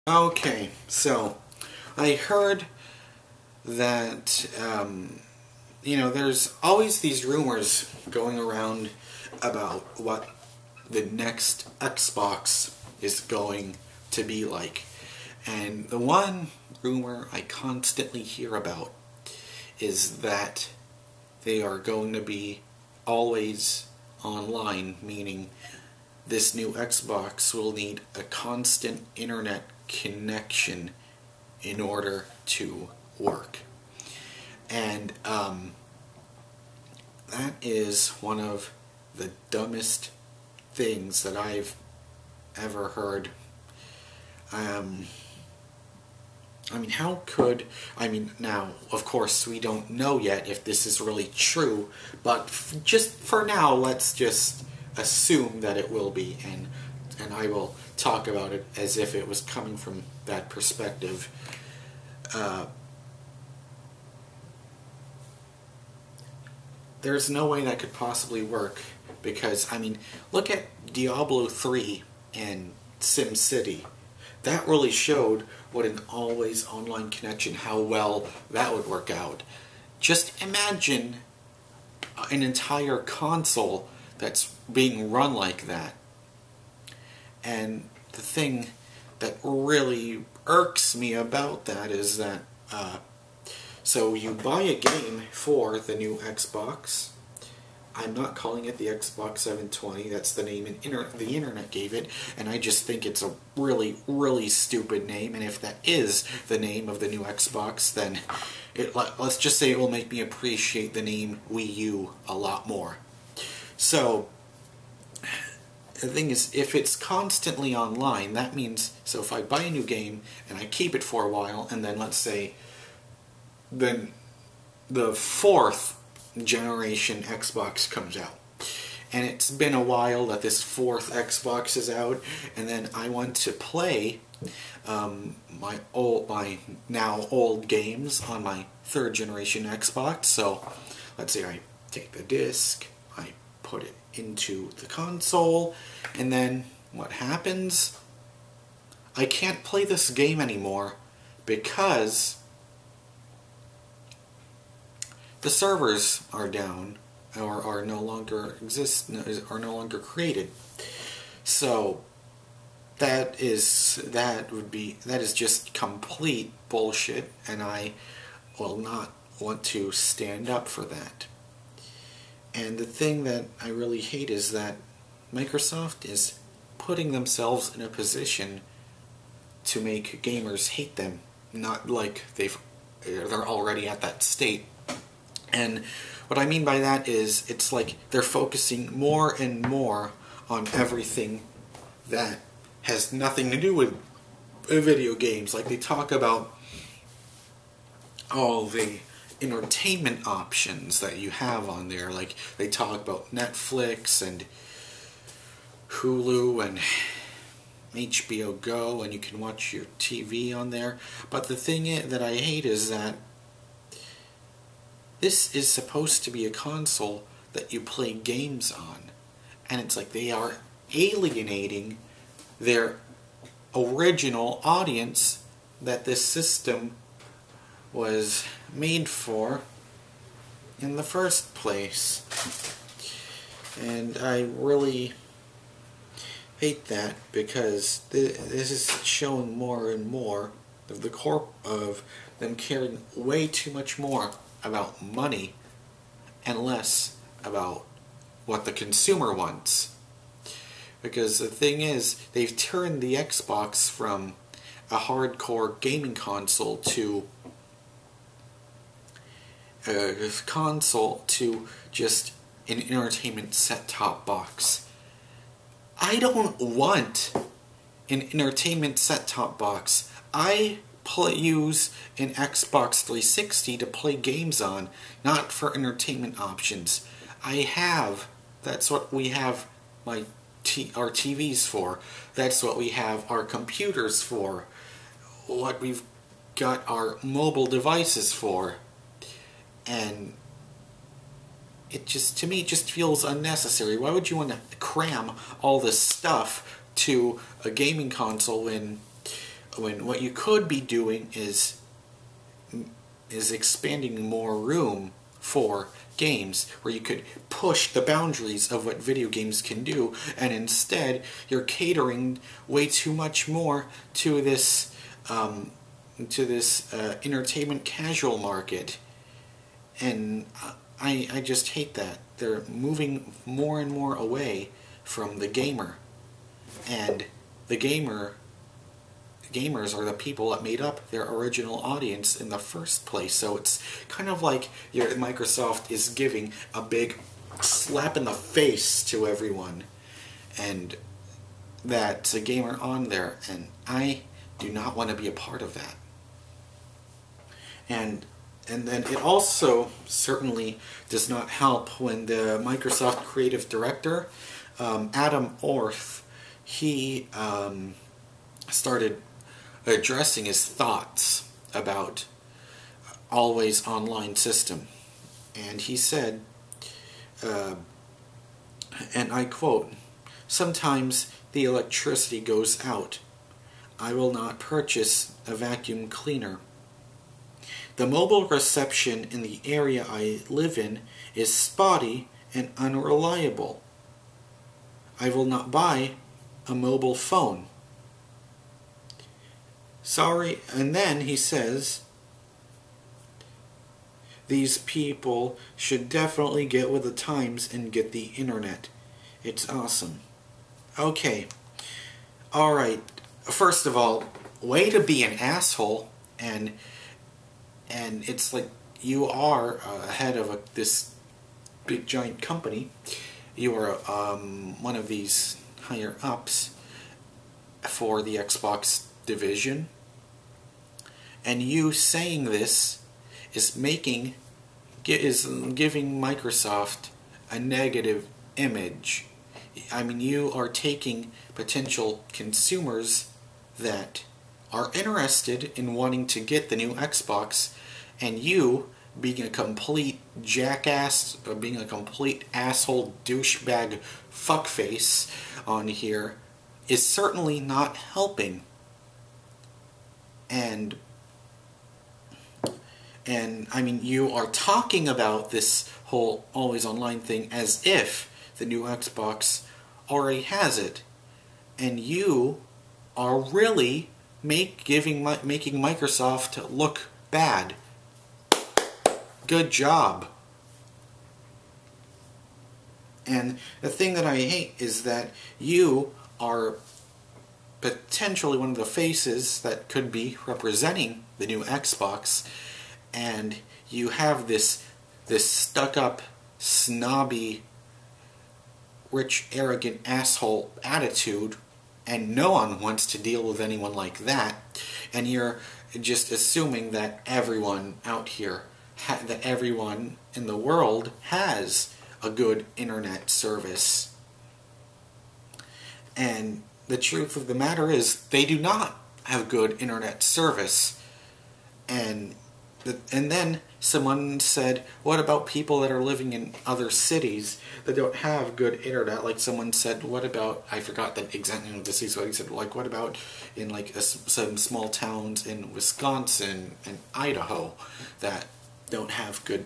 Okay, so I heard that, there's always these rumors going around about what the next Xbox is going to be like. And the one rumor I constantly hear about is that they are going to be always online, meaning this new Xbox will need a constant internet connection in order to work. And that is one of the dumbest things that I've ever heard. Now, of course, we don't know yet if this is really true, but just for now, let's just assume that it will be, and I will talk about it as if it was coming from that perspective. There's no way that could possibly work, because, look at Diablo 3 and SimCity. That really showed what an always online connection, how well that would work out. Just imagine an entire console that's being run like that. And the thing that really irks me about that is that, so you buy a game for the new Xbox. I'm not calling it the Xbox 720, that's the name the internet gave it, and I just think it's a really, really stupid name, and if that is the name of the new Xbox, then let's just say it will make me appreciate the name Wii U a lot more. So, the thing is, if it's constantly online, that means, so if I buy a new game, and I keep it for a while, and then let's say, then the fourth generation Xbox comes out, and it's been a while that this fourth Xbox is out, and then I want to play my now old games on my third generation Xbox. So let's say I take the disc, I put it into the console, and then what happens? I can't play this game anymore because the servers are down, or are no longer created. So that is just complete bullshit, and I will not want to stand up for that. And the thing that I really hate is that Microsoft is putting themselves in a position to make gamers hate them, not like they're already at that state. And what I mean by that is, it's like they're focusing more and more on everything that has nothing to do with video games. Like, they talk about all the entertainment options that you have on there. Like, they talk about Netflix and Hulu and HBO Go, and you can watch your TV on there. But the thing that I hate is that this is supposed to be a console that you play games on. And it's like they are alienating their original audience that this system was made for in the first place. And I really hate that, because this is showing more and more of of them caring way too much more about money and less about what the consumer wants. Because the thing is, they've turned the Xbox from a hardcore gaming console to just an entertainment set-top box. I don't want an entertainment set-top box. I use an Xbox 360 to play games on, not for entertainment options. That's what we have our TVs for. That's what we have our computers for. What we've got our mobile devices for. And it just, to me, it just feels unnecessary. Why would you want to cram all this stuff to a gaming console when when what you could be doing is expanding more room for games, where you could push the boundaries of what video games can do, and instead you're catering way too much more to this entertainment casual market, and I just hate that. They're moving more and more away from the gamer, and the gamers are the people that made up their original audience in the first place. So it's kind of like Microsoft is giving a big slap in the face to everyone, and that's a gamer on there, and I do not want to be a part of that. And then it also certainly does not help when the Microsoft creative director, Adam Orth, he started addressing his thoughts about always online system. And he said, and I quote, "Sometimes the electricity goes out. I will not purchase a vacuum cleaner. The mobile reception in the area I live in is spotty and unreliable. I will not buy a mobile phone. Sorry." And then he says, "These people should definitely get with the times and get the internet. It's awesome." Okay. Alright. First of all, way to be an asshole, and it's like you are head of this big giant company. You are one of these higher ups for the Xbox division, and you saying this is giving Microsoft a negative image. I mean, you are taking potential consumers that are interested in wanting to get the new Xbox, and you being a complete jackass, or being a complete asshole douchebag fuckface on here is certainly not helping. And I mean, you are talking about this whole always online thing as if the new Xbox already has it, and you are really making Microsoft look bad. Good job. And the thing that I hate is that you are potentially one of the faces that could be representing the new Xbox, and you have this stuck-up, snobby, rich, arrogant asshole attitude, and no one wants to deal with anyone like that, and you're just assuming that everyone out here, that everyone in the world has a good internet service. And the truth of the matter is, they do not have good internet service. And then someone said, what about people that are living in other cities that don't have good internet? Like someone said, what about, I forgot the exact name of the city, so he said, like, what about in like some small towns in Wisconsin and Idaho that don't have good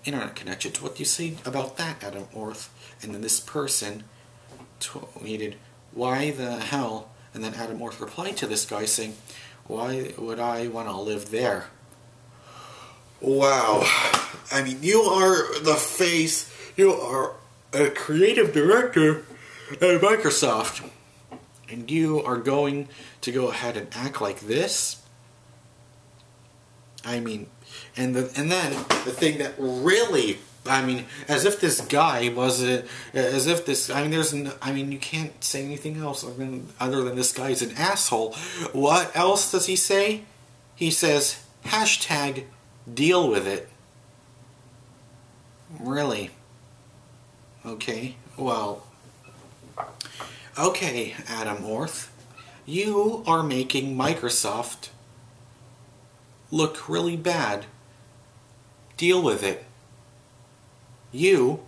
internet connections? What do you say about that, Adam Orth? And then this person tweeted, why the hell? And then Adam Orth replied to this guy saying, why would I want to live there? Wow. I mean, you are the face, you are a creative director at Microsoft, and you are going to go ahead and act like this? I mean, and then the thing that really, I mean, as if this guy was as if this, I mean, you can't say anything else other than this guy's an asshole. What else does he say? He says, hashtag deal with it. Really? Okay, well, okay, Adam Orth, you are making Microsoft look really bad. Deal with it. You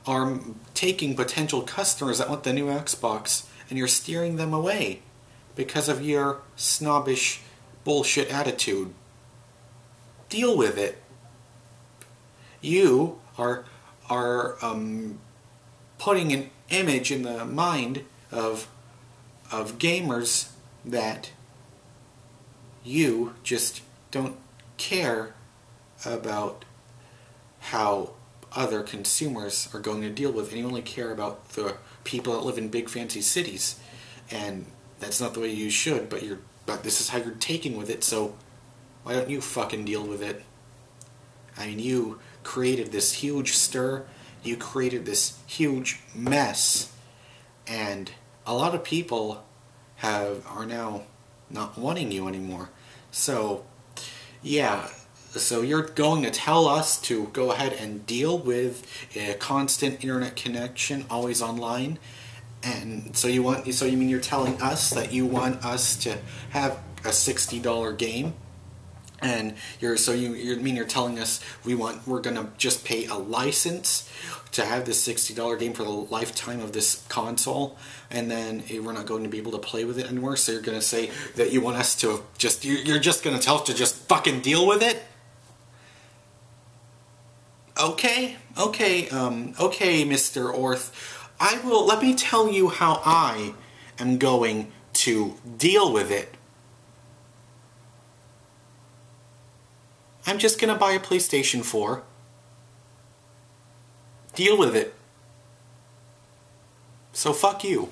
are taking potential customers that want the new Xbox and you're steering them away because of your snobbish bullshit attitude. Deal with it. You are putting an image in the mind of gamers that you just don't care about how other consumers are going to deal with, and you only care about the people that live in big fancy cities. And that's not the way you should, but this is how you're taking with it, so why don't you fucking deal with it? I mean, you created this huge stir, you created this huge mess, and a lot of people are now not wanting you anymore. So, yeah, so you're going to tell us to go ahead and deal with a constant internet connection, always online, and so you mean you're telling us that you want us to have a $60 game? And you're telling us we're gonna just pay a license to have this $60 game for the lifetime of this console, and then we're not going to be able to play with it anymore. So you're gonna say that you want us to you're just gonna tell us to just fucking deal with it? Okay, Mr. Orth. Let me tell you how I am going to deal with it. I'm just gonna buy a PlayStation 4. Deal with it. So fuck you.